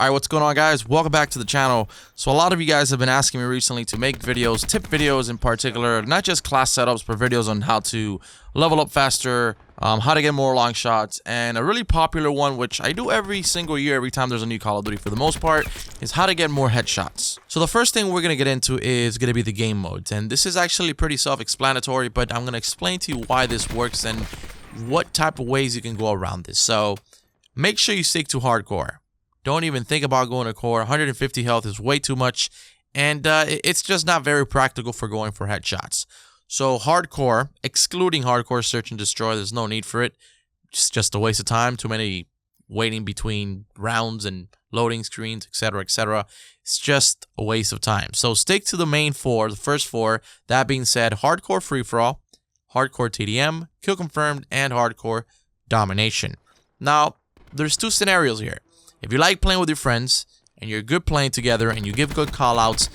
Alright, what's going on, guys? Welcome back to the channel. So a lot of you guys have been asking me recently to make videos, tip videos in particular, not just class setups, but videos on how to level up faster, how to get more long shots, and a really popular one, which I do every single year, every time there's a new Call of Duty for the most part, is how to get more headshots. So the first thing we're going to get into is going to be the game modes, and this is actually pretty self-explanatory, but I'm going to explain to you why this works and what type of ways you can go around this. So make sure you stick to hardcore. Don't even think about going to core. 150 health is way too much, and it's just not very practical for going for headshots. So hardcore, excluding hardcore search and destroy, there's no need for it. It's just a waste of time. Too many waiting between rounds and loading screens, etc., etc. It's just a waste of time. So stick to the main four, the first four. That being said, hardcore free-for-all, hardcore TDM, kill confirmed, and hardcore domination. Now, there's two scenarios here. If you like playing with your friends and you're good playing together and you give good callouts,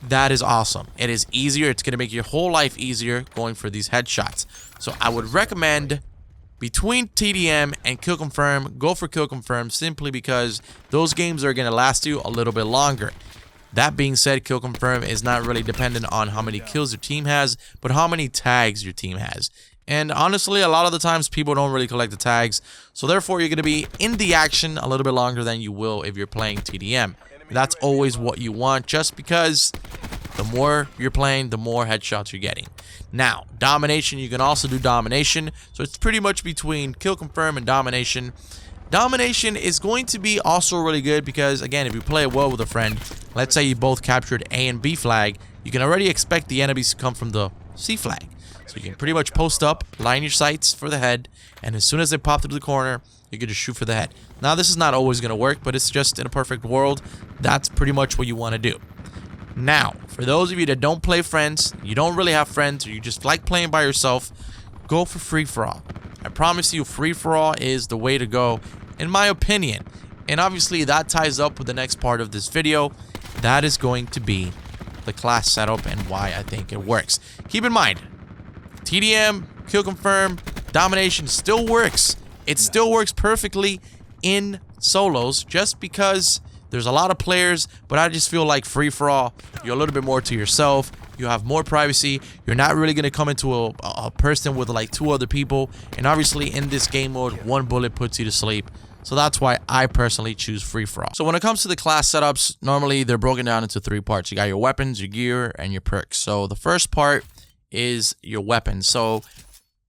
that is awesome. It is easier. It's going to make your whole life easier going for these headshots. So I would recommend between TDM and kill confirm, go for kill confirm simply because those games are going to last you a little bit longer. That being said, kill confirm is not really dependent on how many kills your team has, but how many tags your team has. And honestly, a lot of the times people don't really collect the tags, so therefore you're going to be in the action a little bit longer than you will if you're playing TDM. That's always what you want, just because the more you're playing, the more headshots you're getting. Now, domination, you can also do domination, so it's pretty much between kill confirm and domination. Domination is going to be also really good because, again, if you play it well with a friend, let's say you both captured A and B flag, you can already expect the enemies to come from the C flag. So you can pretty much post up, line your sights for the head, and as soon as they pop through the corner, you can just shoot for the head. Now, this is not always going to work, but it's just in a perfect world, that's pretty much what you want to do. Now, for those of you that don't play friends, you don't really have friends, or you just like playing by yourself, go for free-for-all. I promise you, free-for-all is the way to go, in my opinion. And obviously, that ties up with the next part of this video. That is going to be the class setup and why I think it works. Keep in mind, TDM, kill confirm, domination still works. It still works perfectly in solos just because there's a lot of players, but I just feel like free-for-all, you're a little bit more to yourself. You have more privacy. You're not really going to come into a person with like two other people. And obviously in this game mode, one bullet puts you to sleep. So that's why I personally choose free-for-all. So when it comes to the class setups, normally they're broken down into three parts. You got your weapons, your gear, and your perks. So the first part is your weapons. So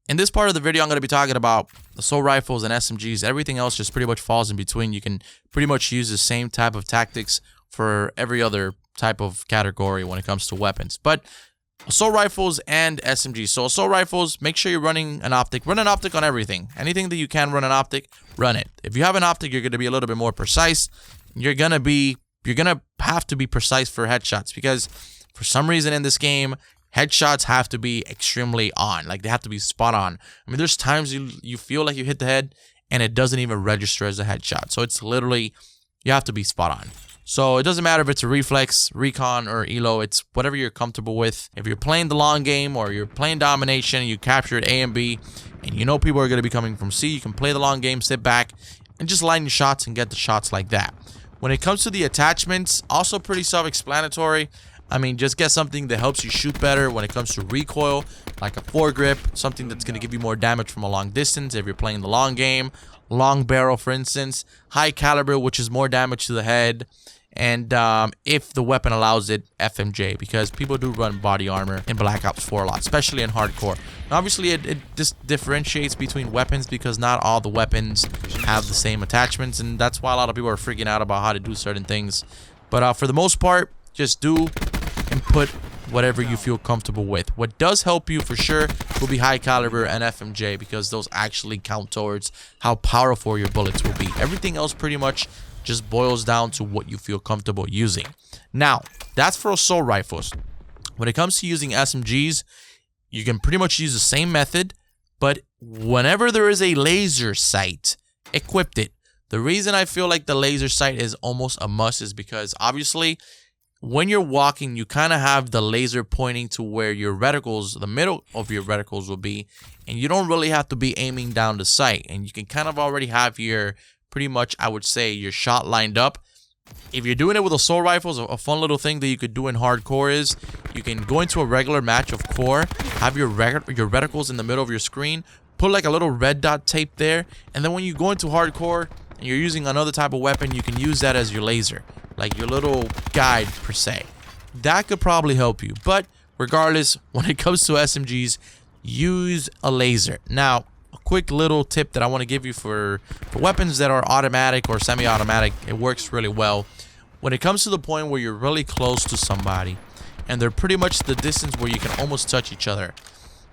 in this part of the video, I'm going to be talking about assault rifles and SMGs. Everything else just pretty much falls in between. You can pretty much use the same type of tactics for every other type of category when it comes to weapons. But assault rifles and SMGs. So assault rifles, make sure you're running an optic. Run an optic on everything. Anything that you can run an optic, run it. If you have an optic, you're going to be a little bit more precise. You're going to have to be precise for headshots because for some reason in this game, headshots have to be extremely on. Like, they have to be spot on. I mean, there's times you feel like you hit the head and it doesn't even register as a headshot. So it's literally, you have to be spot on. So it doesn't matter if it's a reflex, recon, or elo. It's whatever you're comfortable with. If you're playing the long game or you're playing domination and you captured A and B and you know people are going to be coming from C, you can play the long game, sit back, and just line your shots and get the shots like that. When it comes to the attachments, also pretty self-explanatory. I mean, just get something that helps you shoot better when it comes to recoil, like a foregrip, something that's going to give you more damage from a long distance if you're playing the long game. Long barrel, for instance. High caliber, which is more damage to the head. And if the weapon allows it, FMJ, because people do run body armor in Black Ops 4 a lot, especially in hardcore. Now, obviously, it just differentiates between weapons because not all the weapons have the same attachments, and that's why a lot of people are freaking out about how to do certain things. But for the most part, just do and put whatever you feel comfortable with. What does help you for sure will be high caliber and FMJ because those actually count towards how powerful your bullets will be. Everything else pretty much just boils down to what you feel comfortable using. Now, that's for assault rifles. When it comes to using SMGs, you can pretty much use the same method, but whenever there is a laser sight, equip it. The reason I feel like the laser sight is almost a must is because obviously when you're walking, you kind of have the laser pointing to where your reticles, the middle of your reticles will be, and you don't really have to be aiming down the sight, and you can kind of already have your, pretty much, I would say, your shot lined up. If you're doing it with assault rifles, a fun little thing that you could do in hardcore is you can go into a regular match of core, have your reticles in the middle of your screen, put like a little red dot tape there, and then when you go into hardcore and you're using another type of weapon, you can use that as your laser, like your little guide per se. That could probably help you, but regardless, when it comes to SMGs, use a laser. Now, a quick little tip that I want to give you for weapons that are automatic or semi-automatic, it works really well. When it comes to the point where you're really close to somebody and they're pretty much the distance where you can almost touch each other,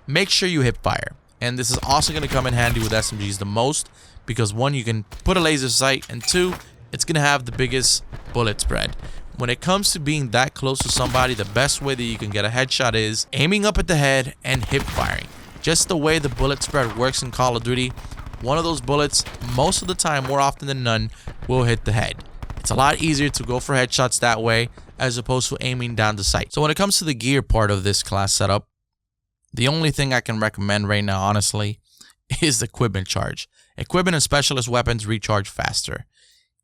make sure you hip fire. And this is also going to come in handy with SMGs the most because one, you can put a laser sight, and two, it's going to have the biggest bullet spread. When it comes to being that close to somebody, the best way that you can get a headshot is aiming up at the head and hip firing. Just the way the bullet spread works in Call of Duty, one of those bullets, most of the time, more often than none, will hit the head. It's a lot easier to go for headshots that way as opposed to aiming down the sight. So when it comes to the gear part of this class setup, the only thing I can recommend right now, honestly, is the equipment charge. Equipment and specialist weapons recharge faster.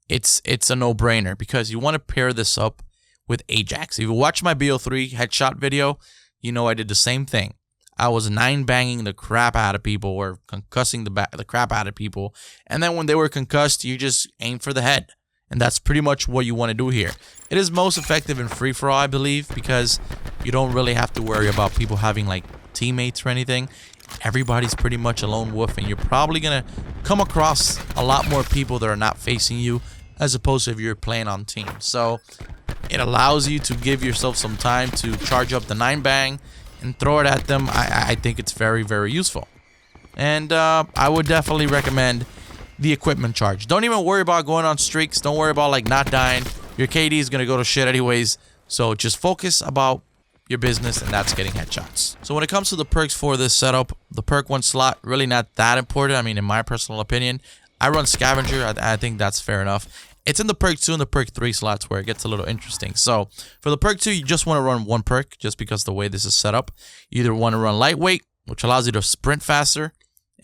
It's a no-brainer because you want to pair this up with Ajax. If you watch my BO4 headshot video, you know I did the same thing. I was 9-banging the crap out of people or concussing the crap out of people. And then when they were concussed, you just aim for the head. And that's pretty much what you want to do here. It is most effective in free-for-all, I believe, because you don't really have to worry about people having like teammates or anything. Everybody's pretty much a lone wolf, and you're probably going to come across a lot more people that are not facing you as opposed to if you're playing on team. So it allows you to give yourself some time to charge up the 9-bang and throw it at them. I think it's very, very useful. And I would definitely recommend the equipment charge. Don't even worry about going on streaks. Don't worry about like not dying. Your KD is going to go to shit anyways. So just focus about your business, and that's getting headshots. So when it comes to the perks for this setup, the perk 1 slot, really not that important. I mean, in my personal opinion, I run scavenger. I think that's fair enough. It's in the perk 2 and the perk 3 slots where it gets a little interesting. So for the perk 2, you just want to run one perk just because the way this is set up. You either want to run lightweight, which allows you to sprint faster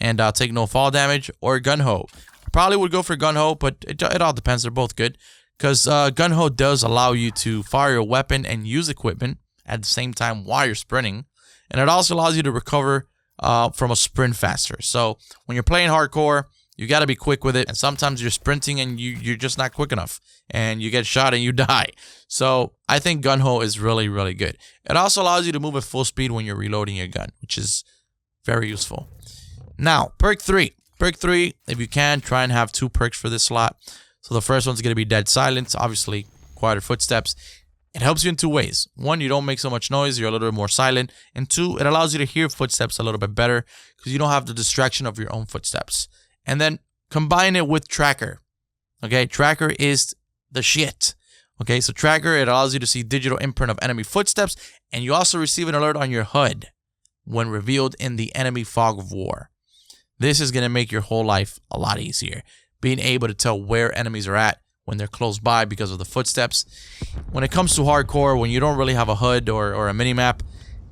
and take no fall damage, or gun ho. I probably would go for gun ho, but it all depends. They're both good because gun ho does allow you to fire your weapon and use equipment at the same time while you're sprinting, and it also allows you to recover from a sprint faster. So when you're playing hardcore, you got to be quick with it, and sometimes you're sprinting and you're just not quick enough, and you get shot and you die. So I think gun ho is really, really good. It also allows you to move at full speed when you're reloading your gun, which is very useful. Now, perk 3. Perk 3, if you can, try and have 2 perks for this slot. So the first one's going to be dead silence, obviously quieter footsteps. It helps you in 2 ways. 1, you don't make so much noise, you're a little bit more silent. And 2, it allows you to hear footsteps a little bit better because you don't have the distraction of your own footsteps. And then combine it with tracker. Okay, tracker is the shit. Okay, so tracker, it allows you to see digital imprint of enemy footsteps, and you also receive an alert on your HUD when revealed in the enemy fog of war. This is going to make your whole life a lot easier, being able to tell where enemies are at when they're close by because of the footsteps. When it comes to hardcore, when you don't really have a HUD or a minimap,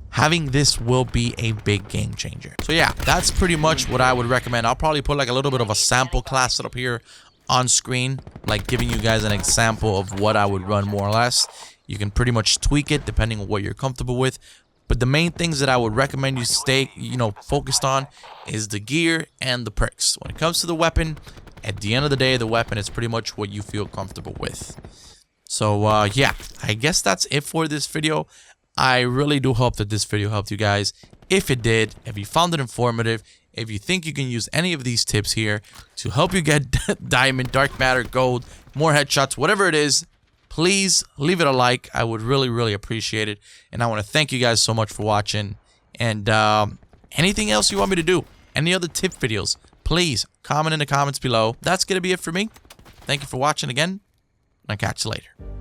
having this will be a big game changer. So yeah, that's pretty much what I would recommend. I'll probably put like a little bit of a sample class setup here on screen, like giving you guys an example of what I would run more or less. You can pretty much tweak it depending on what you're comfortable with. But the main things that I would recommend you stay, focused on is the gear and the perks. When it comes to the weapon, at the end of the day, the weapon is pretty much what you feel comfortable with. So yeah, I guess that's it for this video. I really do hope that this video helped you guys. If it did, if you found it informative, if you think you can use any of these tips here to help you get diamond, dark matter, gold, more headshots, whatever it is, please leave it a like. I would really, really appreciate it. And I want to thank you guys so much for watching. And anything else you want me to do, any other tip videos, please comment in the comments below. That's going to be it for me. Thank you for watching again. I'll catch you later.